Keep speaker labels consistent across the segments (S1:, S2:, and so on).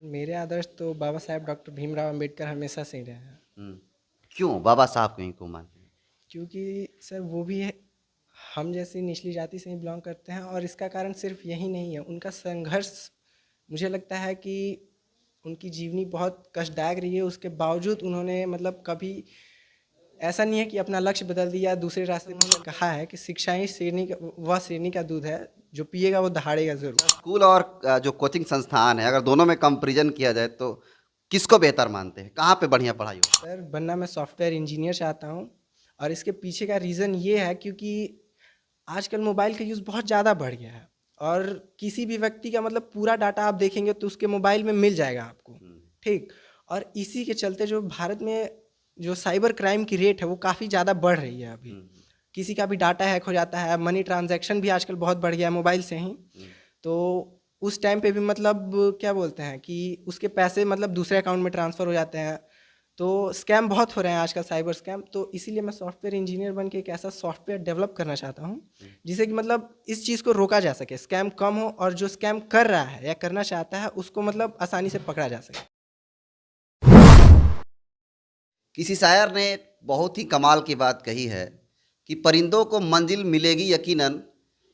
S1: मेरे आदर्श तो बाबा साहेब डॉक्टर भीमराव अंबेडकर हमेशा से ही रहे हैं।
S2: हम्म, क्यों बाबा साहब कहीं को मानते हैं?
S1: क्योंकि सर वो भी है, हम जैसी निचली जाति से ही बिलोंग करते हैं, और इसका कारण सिर्फ यही नहीं है, उनका संघर्ष मुझे लगता है कि उनकी जीवनी बहुत कष्टदायक रही है। उसके बावजूद उन्होंने मतलब कभी ऐसा नहीं है कि अपना लक्ष्य बदल दिया दूसरे रास्ते में। उन्होंने कहा है कि शिक्षा ही शेरनी का, वह शेरनी का दूध है, जो पिएगा वो दहाड़ेगा ज़रूर।
S2: स्कूल और जो कोचिंग संस्थान है, अगर दोनों में कंपैरिजन किया जाए तो किसको बेहतर मानते हैं? कहाँ पे बढ़िया पढ़ाई हो?
S1: सर बनना मैं सॉफ्टवेयर इंजीनियर चाहता हूँ, और इसके पीछे का रीज़न ये है क्योंकि आजकल मोबाइल का यूज़ बहुत ज़्यादा बढ़ गया है, और किसी भी व्यक्ति का मतलब पूरा डाटा आप देखेंगे तो उसके मोबाइल में मिल जाएगा आपको। ठीक। और इसी के चलते जो भारत में जो साइबर क्राइम की रेट है वो काफ़ी ज़्यादा बढ़ रही है अभी। किसी का भी डाटा हैक हो जाता है, मनी ट्रांजैक्शन भी आजकल बहुत बढ़ गया है मोबाइल से ही। तो उस टाइम पे भी मतलब क्या बोलते हैं कि उसके पैसे मतलब दूसरे अकाउंट में ट्रांसफ़र हो जाते हैं। तो स्कैम बहुत हो रहे हैं आजकल, साइबर स्कैम। तो इसीलिए मैं सॉफ्टवेयर इंजीनियर बन के एक ऐसा सॉफ्टवेयर डेवलप करना चाहता हूँ जिससे कि मतलब इस चीज़ को रोका जा सके, स्कैम कम हो, और जो स्कैम कर रहा है या करना चाहता है उसको मतलब आसानी से पकड़ा जा सके।
S2: किसी शायर ने बहुत ही कमाल की बात कही है कि परिंदों को मंजिल मिलेगी यकीनन,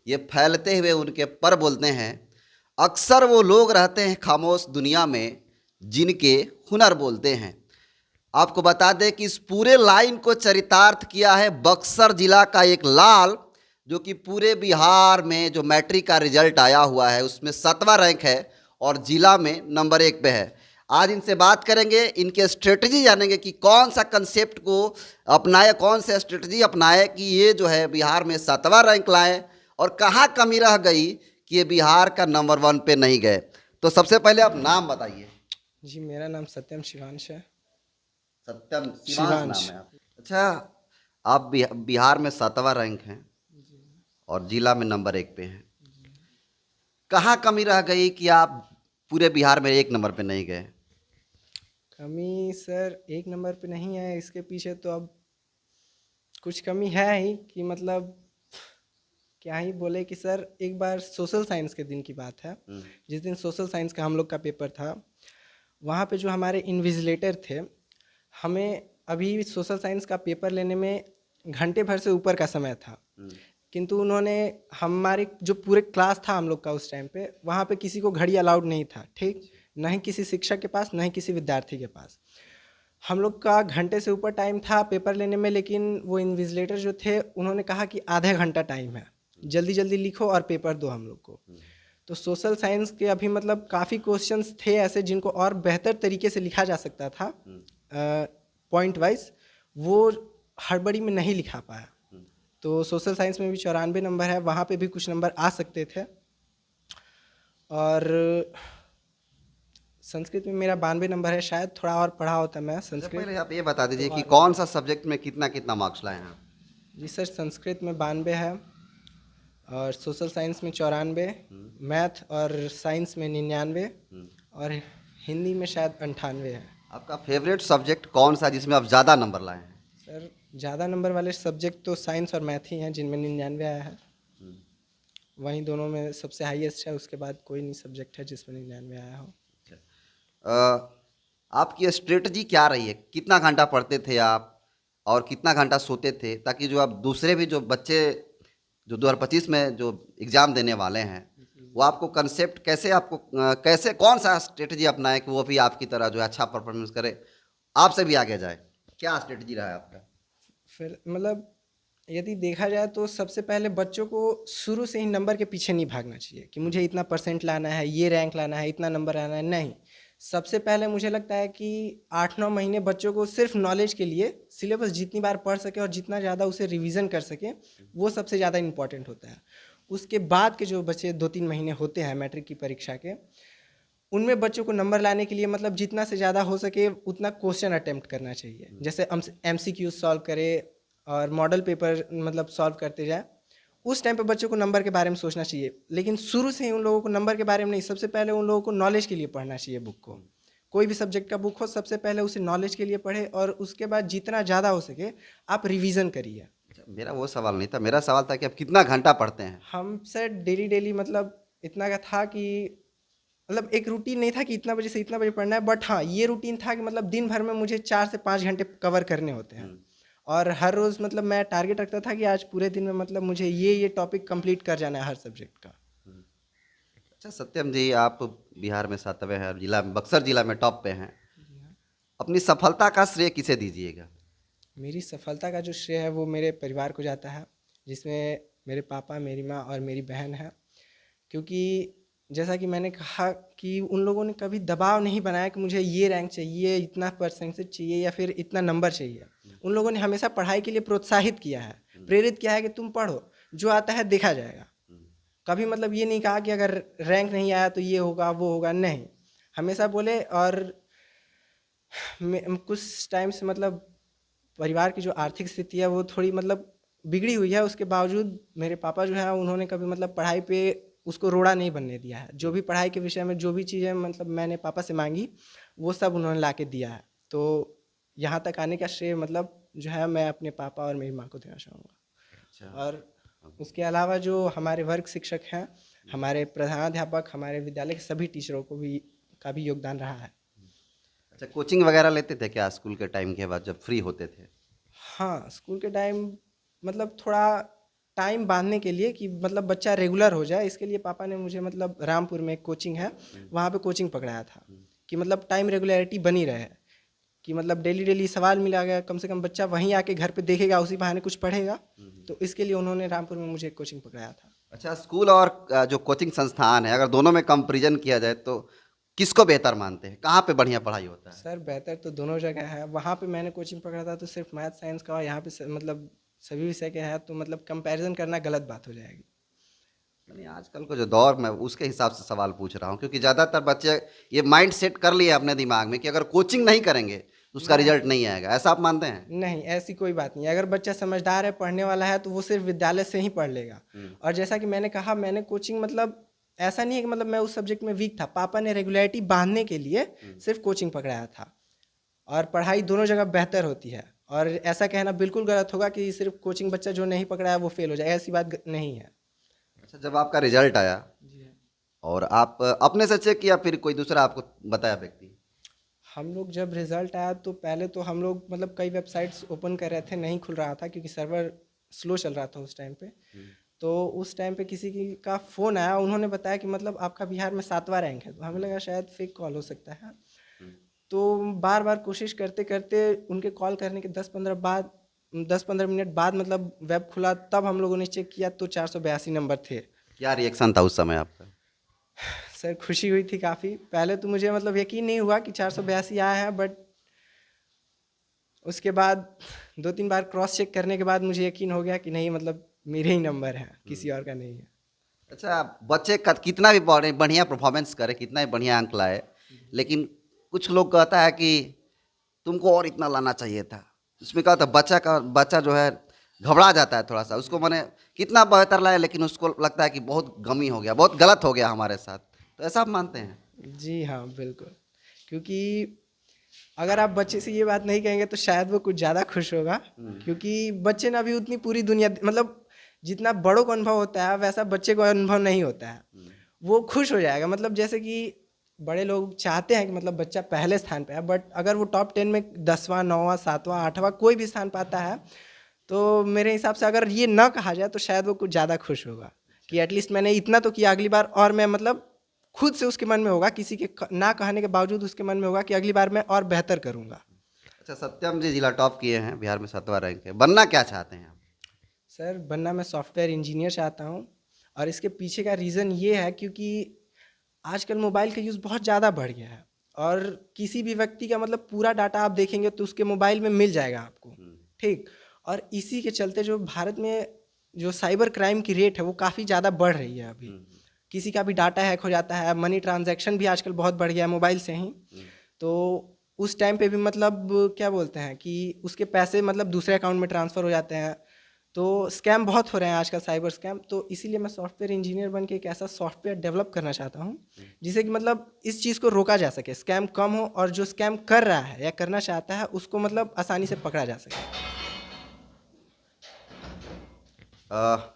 S2: ये फैलते हुए उनके पर बोलते हैं। अक्सर वो लोग रहते हैं खामोश दुनिया में, जिनके हुनर बोलते हैं। आपको बता दें कि इस पूरे लाइन को चरितार्थ किया है बक्सर जिला का एक लाल, जो कि पूरे बिहार में जो मैट्रिक का रिजल्ट आया हुआ है उसमें 7वां रैंक है और जिला में नंबर 1 पे है। आज इनसे बात करेंगे, इनके स्ट्रेटजी जानेंगे कि कौन सा कंसेप्ट को अपनाए, कौन सा स्ट्रेटजी अपनाए कि ये जो है बिहार में 7वां रैंक लाएं, और कहाँ कमी रह गई कि ये बिहार का नंबर 1 पे नहीं गए। तो सबसे पहले आप नाम बताइए।
S1: जी मेरा नाम सत्यम शिवांश है।
S2: सत्यम शिवांश नाम
S1: शिवांश।
S2: है आप? अच्छा, आप बिहार में 7वां रैंक हैं और जिला में नंबर 1 पे हैं। कहाँ कमी रह गई कि आप पूरे बिहार में 1 नंबर पे नहीं गए?
S1: कमी सर एक नंबर पे नहीं है, इसके पीछे तो अब कुछ कमी है ही कि मतलब क्या ही बोले कि सर एक बार सोशल साइंस के दिन की बात है। जिस दिन सोशल साइंस का हम लोग का पेपर था, वहाँ पे जो हमारे इन्विजिलेटर थे, हमें अभी सोशल साइंस का पेपर लेने में घंटे भर से ऊपर का समय था। किंतु उन्होंने हमारे जो पूरे क्लास था हम लोग का उस टाइम पे, वहाँ पे किसी को घड़ी अलाउड नहीं था। ठीक। ना ही किसी शिक्षक के पास, ना ही किसी विद्यार्थी के पास। हम लोग का घंटे से ऊपर टाइम था पेपर लेने में, लेकिन वो इन्विजिलेटर जो थे उन्होंने कहा कि आधे घंटा टाइम है, जल्दी जल्दी लिखो और पेपर दो हम लोग को। तो सोशल साइंस के अभी मतलब काफ़ी क्वेश्चंस थे ऐसे जिनको और बेहतर तरीके से लिखा जा सकता था, पॉइंट वाइज। वो हड़बड़ी में नहीं लिखा पाया। तो सोशल साइंस में भी 94 नंबर है, वहाँ पे भी कुछ नंबर आ सकते थे। और संस्कृत में मेरा 92 नंबर है, शायद थोड़ा और पढ़ा होता मैं
S2: सबसे
S1: संस्कृत
S2: पहले आप ये बता
S1: तो
S2: दीजिए कि
S1: और
S2: कौन
S1: बढ़िया।
S2: सा सब्जेक्ट में कितना कितना मार्क्स लाए हैं आप?
S1: जी सर, संस्कृत में 92 है, और सोशल साइंस में 94, मैथ और साइंस में 99, और हिंदी में शायद 98 है।
S2: आपका फेवरेट सब्जेक्ट कौन सा है जिसमें आप ज़्यादा नंबर लाए हैं?
S1: सर ज़्यादा नंबर वाले सब्जेक्ट तो साइंस और मैथ ही हैं जिनमें 99 आया है। वहीं दोनों में सबसे हाईएस्ट है, उसके बाद कोई नहीं सब्जेक्ट है जिसमें 99 आया हो।
S2: अ, आपकी स्ट्रेटजी क्या रही है? कितना घंटा पढ़ते थे आप और कितना घंटा सोते थे, ताकि जो आप दूसरे भी जो बच्चे जो 2025 में जो एग्ज़ाम देने वाले हैं, वो आपको कंसेप्ट कैसे, आपको कैसे कौन सा स्ट्रेटजी अपनाएं कि वो भी आपकी तरह जो है अच्छा परफॉर्मेंस करे, आपसे भी आगे जाए? क्या स्ट्रेटजी रहा है आपका?
S1: फिर मतलब यदि देखा जाए तो सबसे पहले बच्चों को शुरू से ही नंबर के पीछे नहीं भागना चाहिए कि मुझे इतना परसेंट लाना है, ये रैंक लाना है, इतना नंबर लाना है। नहीं, सबसे पहले मुझे लगता है कि 8-9 महीने बच्चों को सिर्फ नॉलेज के लिए सिलेबस जितनी बार पढ़ सके और जितना ज़्यादा उसे रिवीजन कर सके, वो सबसे ज़्यादा इम्पॉर्टेंट होता है। उसके बाद के जो बचे 2-3 महीने होते हैं मैट्रिक की परीक्षा के, उनमें बच्चों को नंबर लाने के लिए मतलब जितना से ज़्यादा हो सके उतना क्वेश्चन अटेम्प्ट करना चाहिए। जैसे MCQ सॉल्व करे और मॉडल पेपर मतलब सॉल्व करते जाए। उस टाइम पे बच्चों को नंबर के बारे में सोचना चाहिए, लेकिन शुरू से ही उन लोगों को नंबर के बारे में नहीं, सबसे पहले उन लोगों को नॉलेज के लिए पढ़ना चाहिए बुक को। कोई भी सब्जेक्ट का बुक हो, सबसे पहले उसे नॉलेज के लिए पढ़े, और उसके बाद जितना ज़्यादा हो सके आप रिवीजन करिए।
S2: अच्छा, मेरा वो सवाल नहीं था, मेरा सवाल था कि आप कितना घंटा पढ़ते हैं?
S1: हम सर डेली डेली मतलब इतना का था कि मतलब एक रूटीन नहीं था कि इतना बजे से इतना बजे पढ़ना है, बट हाँ ये रूटीन था कि मतलब दिन भर में मुझे 4 से 5 घंटे कवर करने होते हैं। और हर रोज़ मतलब मैं टारगेट रखता था कि आज पूरे दिन में मतलब मुझे ये टॉपिक कंप्लीट कर जाना है हर सब्जेक्ट का।
S2: अच्छा सत्यम जी, आप बिहार में 7वें हैं, जिला बक्सर जिला में टॉप पे हैं। अपनी सफलता का श्रेय किसे दीजिएगा?
S1: मेरी सफलता का जो श्रेय है वो मेरे परिवार को जाता है, जिसमें मेरे पापा, मेरी माँ और मेरी बहन है। क्योंकि जैसा कि मैंने कहा कि उन लोगों ने कभी दबाव नहीं बनाया कि मुझे ये रैंक चाहिए, इतना परसेंटेज चाहिए या फिर इतना नंबर चाहिए। उन लोगों ने हमेशा पढ़ाई के लिए प्रोत्साहित किया है, प्रेरित किया है कि तुम पढ़ो, जो आता है देखा जाएगा। कभी मतलब ये नहीं कहा कि अगर रैंक नहीं आया तो ये होगा वो होगा, नहीं। हमेशा बोले। और कुछ टाइम से मतलब परिवार की जो आर्थिक स्थिति है वो थोड़ी मतलब बिगड़ी हुई है, उसके बावजूद मेरे पापा जो है उन्होंने कभी मतलब पढ़ाई पे उसको रोड़ा नहीं बनने दिया है। जो भी पढ़ाई के विषय में जो भी चीज़ें मतलब मैंने पापा से मांगी वो सब उन्होंने ला के दिया है। तो यहाँ तक आने का श्रेय मतलब जो है मैं अपने पापा और मेरी माँ को देना चाहूँगा।
S2: अच्छा।
S1: और उसके अलावा जो हमारे वर्ग शिक्षक हैं, हमारे प्रधानाध्यापक, हमारे विद्यालय के सभी टीचरों को भी का भी योगदान रहा है।
S2: अच्छा, कोचिंग वगैरह लेते थे क्या स्कूल के टाइम के बाद जब फ्री होते थे?
S1: हाँ, स्कूल के टाइम मतलब थोड़ा टाइम बांधने के लिए कि मतलब बच्चा रेगुलर हो जाए, इसके लिए पापा ने मुझे मतलब रामपुर में एक कोचिंग है वहाँ पे कोचिंग पकड़ाया था कि मतलब टाइम रेगुलरिटी बनी रहे, कि मतलब डेली डेली सवाल मिला गया, कम से कम बच्चा वहीं आके घर पे देखेगा, उसी बहाने कुछ पढ़ेगा। तो इसके लिए उन्होंने रामपुर में मुझे एक कोचिंग पकड़ाया था।
S2: अच्छा, स्कूल और जो कोचिंग संस्थान है, अगर दोनों में कंपैरिजन किया जाए तो किसको बेहतर मानते हैं? कहाँ पे बढ़िया पढ़ाई होता है?
S1: सर बेहतर तो दोनों जगह है। वहाँ पे मैंने कोचिंग पकड़ा था तो सिर्फ मैथ साइंस का, और यहाँ पे मतलब सभी विषय के है, तो मतलब कंपैरिजन करना गलत बात हो जाएगी।
S2: नहीं, आजकल का जो दौर मैं उसके हिसाब से सवाल पूछ रहा हूँ, क्योंकि ज़्यादातर बच्चे ये माइंड सेट कर लिए अपने दिमाग में कि अगर कोचिंग नहीं करेंगे तो उसका रिजल्ट नहीं आएगा। ऐसा आप मानते हैं?
S1: नहीं, ऐसी कोई बात नहीं है। अगर बच्चा समझदार है, पढ़ने वाला है, तो वो सिर्फ विद्यालय से ही पढ़ लेगा। और जैसा कि मैंने कहा, मैंने कोचिंग मतलब ऐसा नहीं है कि मतलब मैं उस सब्जेक्ट में वीक था। पापा ने रेगुलरिटी बांधने के लिए सिर्फ कोचिंग पकड़ाया था। और पढ़ाई दोनों जगह बेहतर होती है। और ऐसा कहना बिल्कुल गलत होगा कि सिर्फ कोचिंग बच्चा जो नहीं पकड़ाया वो फेल हो जाए, ऐसी बात नहीं है।
S2: अच्छा, जब आपका रिजल्ट आया और आप अपने से चेक किया फिर कोई दूसरा आपको बताया व्यक्ति?
S1: हम लोग जब रिज़ल्ट आया तो पहले तो हम लोग मतलब कई वेबसाइट्स ओपन कर रहे थे, नहीं खुल रहा था क्योंकि सर्वर स्लो चल रहा था उस टाइम पे। तो उस टाइम पे किसी की का फ़ोन आया, उन्होंने बताया कि मतलब आपका बिहार में 7वां रैंक है। तो हमें लगा शायद फेक कॉल हो सकता है। तो बार बार कोशिश करते करते उनके कॉल करने के 10-15 मिनट बाद मतलब वेब खुला, तब हम लोगों ने चेक किया तो 482 नंबर थे।
S2: क्या रिएक्शन था उस समय आपका?
S1: सर खुशी हुई थी काफ़ी। पहले तो मुझे मतलब यकीन नहीं हुआ कि 482 आया है, बट उसके बाद 2-3 बार क्रॉस चेक करने के बाद मुझे यकीन हो गया कि नहीं मतलब मेरे ही नंबर हैं, किसी और का नहीं है।
S2: अच्छा, बच्चे का कितना भी बढ़िया परफॉर्मेंस करे, कितना भी बढ़िया अंक लाए, लेकिन कुछ लोग कहता है कि तुमको और इतना लाना चाहिए था। उसमें क्या होता है, बच्चा जो है घबरा जाता है थोड़ा सा, उसको मैंने कितना बेहतर लाया लेकिन उसको लगता है कि बहुत गमी हो गया, बहुत गलत हो गया हमारे साथ। तो ऐसा आप मानते हैं?
S1: जी हाँ, बिल्कुल। क्योंकि अगर आप बच्चे से ये बात नहीं कहेंगे तो शायद वो कुछ ज़्यादा खुश होगा, क्योंकि बच्चे ने अभी उतनी पूरी दुनिया मतलब जितना बड़ों को अनुभव होता है वैसा बच्चे को अनुभव नहीं होता है। वो खुश हो जाएगा, मतलब जैसे कि बड़े लोग चाहते हैं कि मतलब बच्चा पहले स्थान पे है, बट अगर वो टॉप 10 में 10वां 9वां 7वां 8वां कोई भी स्थान पाता है तो मेरे हिसाब से अगर ये ना कहा जाए तो शायद वो कुछ ज़्यादा खुश होगा कि एटलीस्ट मैंने इतना तो किया, अगली बार और मैं मतलब खुद से उसके मन में होगा, किसी के ना कहने के बावजूद उसके मन में होगा कि अगली बार मैं और बेहतर करूँगा।
S2: अच्छा, सत्यम जी जिला टॉप किए हैं, बिहार में 7वां रैंक है, बनना क्या चाहते हैं आप?
S1: सर बनना मैं सॉफ्टवेयर इंजीनियर चाहता हूँ। और इसके पीछे का रीज़न ये है क्योंकि आजकल मोबाइल का यूज़ बहुत ज़्यादा बढ़ गया है, और किसी भी व्यक्ति का मतलब पूरा डाटा आप देखेंगे तो उसके मोबाइल में मिल जाएगा आपको, ठीक। और इसी के चलते जो भारत में जो साइबर क्राइम की रेट है वो काफ़ी ज़्यादा बढ़ रही है अभी। किसी का भी डाटा हैक हो जाता है, मनी ट्रांजैक्शन भी आजकल बहुत बढ़ गया है मोबाइल से ही। तो उस टाइम पे भी मतलब क्या बोलते हैं कि उसके पैसे मतलब दूसरे अकाउंट में ट्रांसफ़र हो जाते हैं। तो स्कैम बहुत हो रहे हैं आजकल, साइबर स्कैम। तो इसीलिए मैं सॉफ्टवेयर इंजीनियर बन के एक ऐसा सॉफ्टवेयर डेवलप करना चाहता हूँ जिससे कि मतलब इस चीज़ को रोका जा सके, स्कैम कम हो, और जो स्कैम कर रहा है या करना चाहता है उसको मतलब आसानी से पकड़ा जा सके।
S2: अ,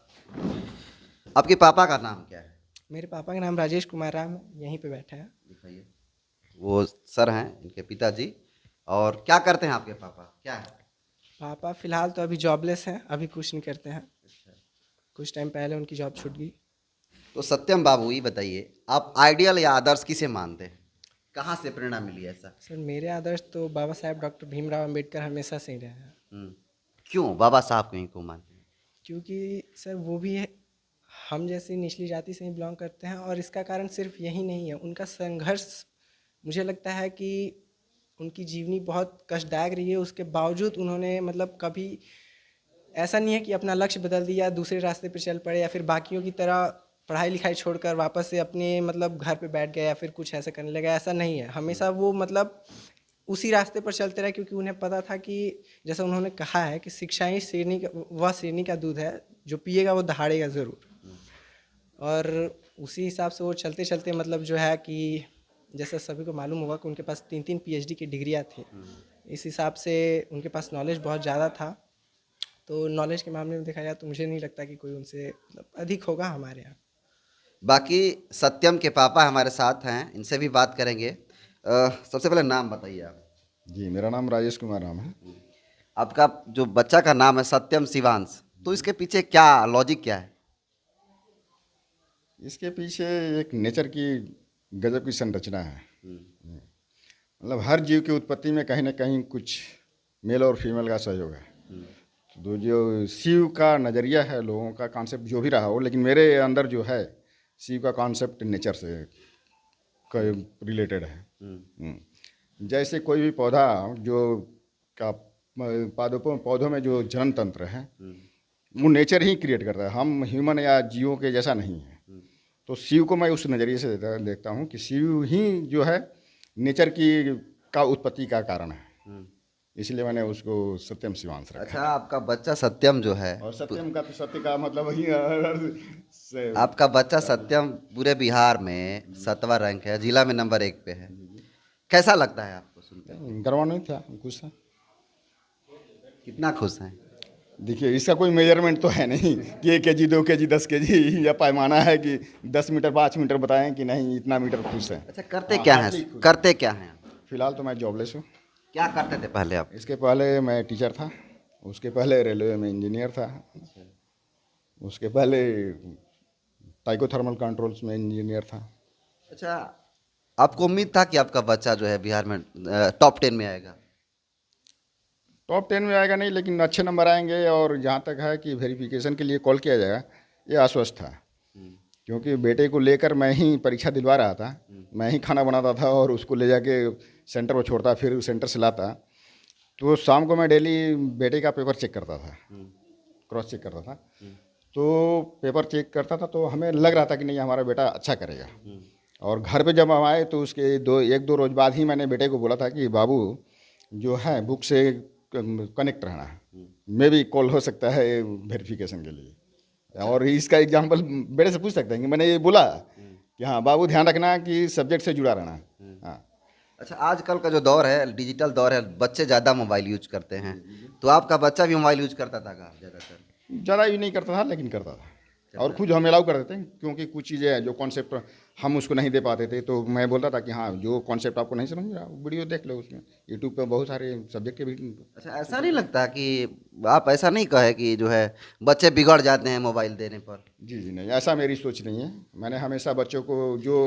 S2: आपके पापा का नाम क्या है?
S1: मेरे पापा का नाम राजेश कुमार राम है, यहीं पे बैठे हैं।
S2: दिखाइए। वो सर हैं इनके पिताजी। और क्या करते हैं आपके पापा, क्या है?
S1: पापा फ़िलहाल तो अभी जॉबलेस हैं, अभी कुछ नहीं करते हैं। कुछ टाइम पहले उनकी जॉब छूट गई।
S2: तो सत्यम बाबू ये बताइए, आप आइडियल या आदर्श किसे मानते हैं? कहाँ से प्रेरणा मिली ऐसा?
S1: सर मेरे आदर्श तो बाबा साहेब डॉक्टर भीमराव अंबेडकर हमेशा से ही रहे हैं।
S2: हम्म, क्यों बाबा साहब को इनको मानते हैं?
S1: क्योंकि सर वो भी हम जैसी निचली जाति से ही बिलोंग करते हैं, और इसका कारण सिर्फ यही नहीं है, उनका संघर्ष मुझे लगता है कि उनकी जीवनी बहुत कष्टदायक रही है। उसके बावजूद उन्होंने मतलब कभी ऐसा नहीं है कि अपना लक्ष्य बदल दिया, दूसरे रास्ते पर चल पड़े, या फिर बाकियों की तरह पढ़ाई लिखाई छोड़कर वापस से अपने मतलब घर पे बैठ गए या फिर कुछ ऐसा करने लगा। ऐसा नहीं है, हमेशा वो मतलब उसी रास्ते पर चलते रहे, क्योंकि उन्हें पता था कि जैसा उन्होंने कहा है कि शिक्षा ही शेरनी का, वह शेरनी का दूध है, जो पिएगा वो दहाड़ेगा ज़रूर। और उसी हिसाब से वो चलते चलते मतलब जो है कि जैसा सभी को मालूम होगा कि उनके पास 3-3 पीएचडी की डिग्रियाँ थी। इस हिसाब से उनके पास नॉलेज बहुत ज़्यादा था। तो नॉलेज के मामले में देखा जाए तो मुझे नहीं लगता कि कोई उनसे मतलब अधिक होगा हमारे यहाँ।
S2: बाकी सत्यम के पापा हमारे साथ हैं, इनसे भी बात करेंगे। सबसे पहले नाम बताइए आप।
S3: जी, मेरा नाम राजेश कुमार राम है।
S2: आपका जो बच्चा का नाम है सत्यम शिवांश, तो इसके पीछे क्या लॉजिक क्या है?
S3: इसके पीछे एक नेचर की गजब की संरचना है। मतलब हर जीव की उत्पत्ति में कहीं ना कहीं कुछ मेल और फीमेल का सहयोग है। तो जो शिव का नज़रिया है, लोगों का कॉन्सेप्ट जो भी रहा हो, लेकिन मेरे अंदर जो है शिव का कॉन्सेप्ट नेचर से रिलेटेड है। जैसे कोई भी पौधा जो का पौधों में जो जनन तंत्र है वो नेचर ही क्रिएट करता है, हम ह्यूमन या जीवों के जैसा नहीं है। तो शिव को मैं उस नज़रिए से देखता हूँ कि शिव ही जो है नेचर की का उत्पत्ति का कारण है, इसलिए मैंने उसको सत्यम शिवांश रखा।
S2: अच्छा, आपका बच्चा सत्यम जो है,
S3: और सत्यम का तो सत्य का मतलब वही से
S2: आपका बच्चा सत्यम पूरे बिहार में 7वां रैंक है, जिला में नंबर 1 पे है। कैसा लगता है आपको सुनकर?
S3: गर्व नहीं था, खुश था।
S2: कितना खुश हैं?
S3: देखिए, इसका कोई मेजरमेंट तो है नहीं कि 1 केजी 2 केजी 10 केजी या पैमाना है कि 10 मीटर 5 मीटर बताएं कि नहीं इतना मीटर खुश है।
S2: अच्छा, करते क्या हैं, करते क्या हैं आप?
S3: फिलहाल तो मैं जॉबलेस हूँ।
S2: क्या करते थे पहले आप?
S3: इसके पहले मैं टीचर था, उसके पहले रेलवे में इंजीनियर था, उसके पहले टाइको थर्मल कंट्रोल्स में इंजीनियर था।
S2: अच्छा, आपको उम्मीद था कि आपका बच्चा जो है बिहार में टॉप 10 में आएगा?
S3: टॉप 10 में आएगा नहीं, लेकिन अच्छे नंबर आएंगे। और जहाँ तक है कि वेरिफिकेशन के लिए कॉल किया जाएगा, ये आश्वस्त था, क्योंकि बेटे को लेकर मैं ही परीक्षा दिलवा रहा था, मैं ही खाना बनाता था और उसको ले जाके सेंटर पर छोड़ता, फिर सेंटर से लाता। तो शाम को मैं डेली बेटे का पेपर चेक करता था, क्रॉस चेक करता था। तो पेपर चेक करता था तो हमें लग रहा था कि नहीं हमारा बेटा अच्छा करेगा। और घर पे जब हम आए तो उसके 1-2 रोज बाद ही मैंने बेटे को बोला था कि बाबू जो है बुक से कनेक्ट रहना है, मे भी कॉल हो सकता है वेरिफिकेशन के लिए। और इसका एग्जांपल बेटे से पूछ सकते हैं कि मैंने ये बोला कि हाँ बाबू ध्यान रखना कि सब्जेक्ट से जुड़ा रहना। हाँ।
S2: अच्छा, आजकल का जो दौर है, डिजिटल दौर है, बच्चे ज़्यादा मोबाइल यूज करते हैं, तो आपका बच्चा भी मोबाइल यूज करता था क्या ज़्यादातर?
S3: ज़्यादा यूज नहीं करता था, लेकिन करता था। और खुद हम अलाउ कर देते हैं, क्योंकि कुछ चीज़ें हैं जो कॉन्सेप्ट हम उसको नहीं दे पाते थे, तो मैं बोलता था कि हाँ जो कॉन्सेप्ट आपको नहीं समझ में रहा वीडियो देख लो, उसमें यूट्यूब पे बहुत सारे सब्जेक्ट के भी।
S2: अच्छा, ऐसा नहीं लगता कि आप ऐसा नहीं कहे कि जो है बच्चे बिगड़ जाते हैं मोबाइल देने पर?
S3: जी जी नहीं, ऐसा मेरी सोच नहीं है। मैंने हमेशा बच्चों को जो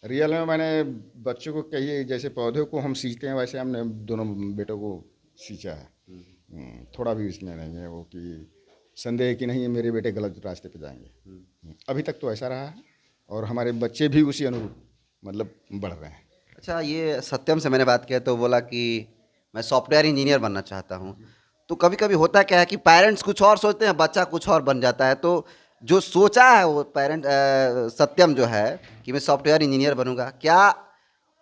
S3: रियल में मैंने बच्चों को कहिए, जैसे पौधे को हम सींचते हैं वैसे हमने दोनों बेटों को सींचा है। थोड़ा भी इसमें नहीं है वो कि संदेह है कि नहीं मेरे बेटे गलत रास्ते पे जाएंगे। अभी तक तो ऐसा रहा है और हमारे बच्चे भी उसी अनुरूप मतलब बढ़ रहे हैं।
S2: अच्छा, ये सत्यम से मैंने बात किया तो बोला कि मैं सॉफ्टवेयर इंजीनियर बनना चाहता हूँ। तो कभी कभी होता क्या है कि पेरेंट्स कुछ और सोचते हैं, बच्चा कुछ और बन जाता है। तो जो सोचा है वो सत्यम जो है कि मैं सॉफ्टवेयर इंजीनियर बनूंगा, क्या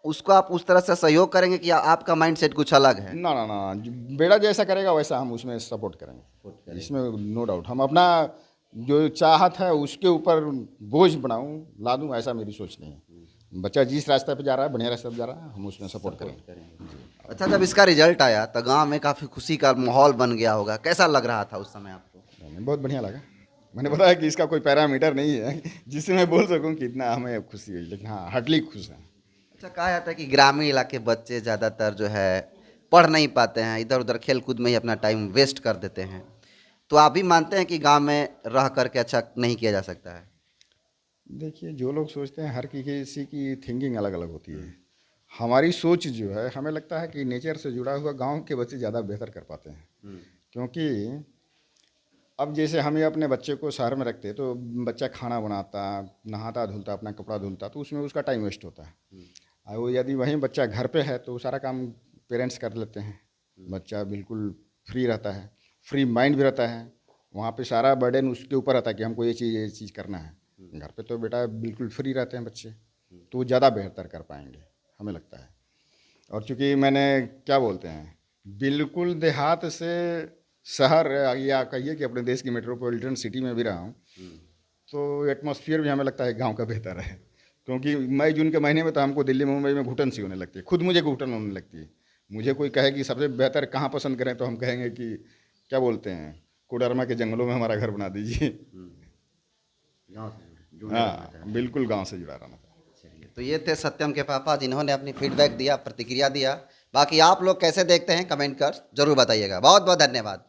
S2: उसको आप उस तरह से सहयोग करेंगे कि आपका माइंडसेट कुछ अलग है?
S3: ना ना ना, बेटा जैसा करेगा वैसा हम उसमें सपोर्ट करेंगे, इसमें नो डाउट। हम अपना जो चाहत है उसके ऊपर बोझ बनाऊं ला दूं, ऐसा मेरी सोच नहीं है। बच्चा जिस रास्ते पे जा रहा है, बढ़िया रास्ते पे जा रहा है, हम उसमें सपोर्ट करेंगे।
S2: अच्छा, जब इसका रिजल्ट आया तो गांव में काफ़ी खुशी का माहौल बन गया होगा, कैसा लग रहा था उस समय आपको?
S3: बहुत बढ़िया लगा। मैंने बताया कि इसका कोई पैरामीटर नहीं है जिससे मैं बोल सकूं कि इतना हमें खुशी हुई, लेकिन हाँ हार्टली खुश हैं।
S2: अच्छा, कहा जाता है कि ग्रामीण इलाके बच्चे ज़्यादातर जो है पढ़ नहीं पाते हैं, इधर उधर खेल कूद में ही अपना टाइम वेस्ट कर देते हैं। तो आप भी मानते हैं कि गांव में रह करके अच्छा नहीं किया जा सकता है?
S3: देखिए, जो लोग सोचते हैं हर किसी की थिंकिंग अलग अलग होती है। हमारी सोच जो है, हमें लगता है कि नेचर से जुड़ा हुआ गांव के बच्चे ज़्यादा बेहतर कर पाते हैं। क्योंकि अब जैसे हमें अपने बच्चे को शहर में रखते तो बच्चा खाना बनाता, नहाता धुलता, अपना कपड़ा धुलता, तो उसमें उसका टाइम वेस्ट होता है। और वो यदि वहीं बच्चा घर पे है तो सारा काम पेरेंट्स कर लेते हैं, बच्चा बिल्कुल फ्री रहता है, फ्री माइंड भी रहता है। वहाँ पे सारा बर्डन उसके ऊपर रहता है कि हमको ये चीज़ करना है। घर पे तो बेटा बिल्कुल फ्री रहते हैं बच्चे, तो वो ज़्यादा बेहतर कर पाएंगे हमें लगता है। और चूँकि मैंने क्या बोलते हैं, बिल्कुल देहात से शहर या कहिए कि अपने देश की मेट्रोपॉलिटन सिटी में भी रहा हूँ, तो एटमॉस्फेयर भी हमें लगता है गांव का बेहतर है। क्योंकि मई जून के महीने में तो हमको दिल्ली मुंबई में घुटन सी होने लगती है, खुद मुझे घुटन होने लगती है। मुझे कोई कहे कि सबसे बेहतर कहाँ पसंद करें, तो हम कहेंगे कि क्या बोलते हैं, कोडरमा के जंगलों में हमारा घर बना दीजिए। हाँ, बिल्कुल गाँव से जुड़ा रहना था।
S2: चलिए, तो ये थे सत्यम के पापा, जिन्होंने अपनी फीडबैक दिया, प्रतिक्रिया दिया। बाकी आप लोग कैसे देखते हैं कमेंट कर जरूर बताइएगा। बहुत बहुत धन्यवाद।